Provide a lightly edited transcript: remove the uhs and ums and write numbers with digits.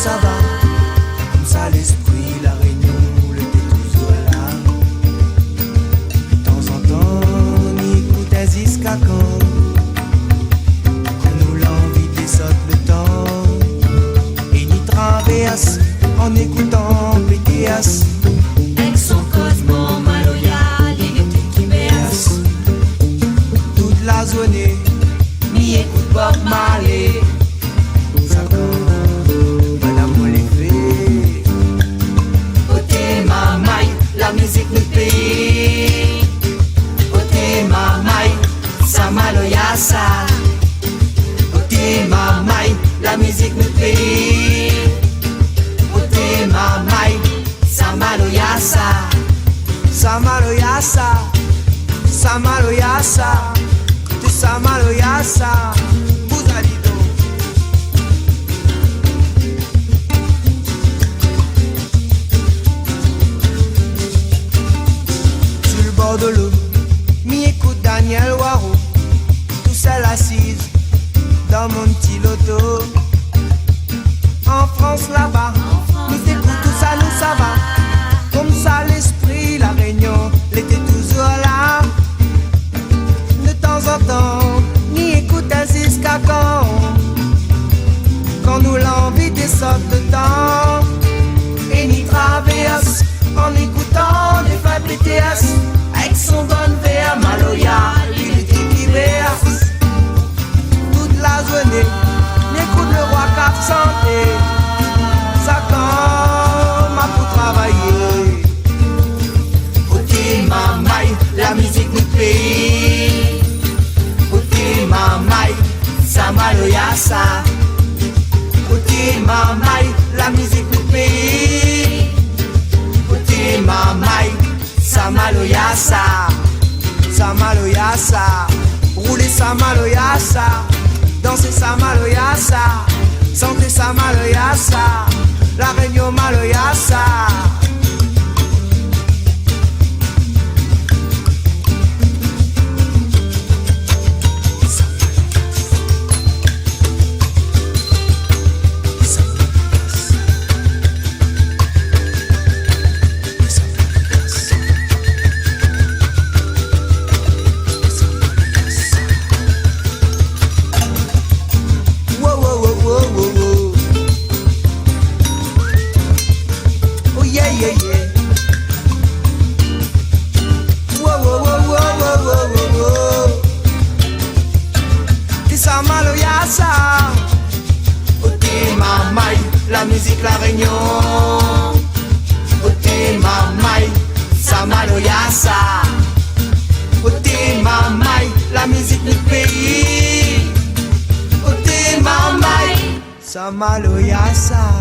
ça va. Comme ça l'esprit, la réunion, le thé toujours là. De temps en temps, on écoute un jusqu'à quand nous l'envie descendre le temps. Et n'y traverse en écoutant BTS. Avec son cosmo maloyal, il était qui berce. Toute la journée, Mi écoute Bob Marley. ça compte, madame on les fait. Côté mamaï, la musique nous paye. Côté mamaï, ça maloya ça. Côté mamaï, la musique nous paye. Côté mamaï, ça maloya ça. Samaloyasa, Samaloyasa, tu Samaloyasa, Bouzalido. Sur le bord de l'eau, m'y écoute Daniel Waro, tout seul assise dans mon petit loto. En France là-bas, nous t'écoute tout ça, nous ça va. Comme ça l'esprit, la réunion, l'été toujours là. De temps en temps, ni écoute un jusqu'à quand nous l'envie descend de temps. Et ni traverse en écoutant des fêtes BTS. Avec son bon verre Maloya, il était qui verse. Toute la journée, n'écoute le roi Cap Santé. Ça quand m'a pour travailler. Côté mamaï, la musique nous paye. Côté mamaï, ça maloya ça. Côté mamaï, la musique nous paye. Côté mamaï, ça maloya ça. Samaloyasa, rouler Samaloyasa, danser Samaloyasa, chanter Samaloyasa, la réunion Maloyasa. La musique, la réunion. Côté mamaï, ça maloya ça. Côté mamaï, la musique du pays. Côté mamaï, Samaloyasa.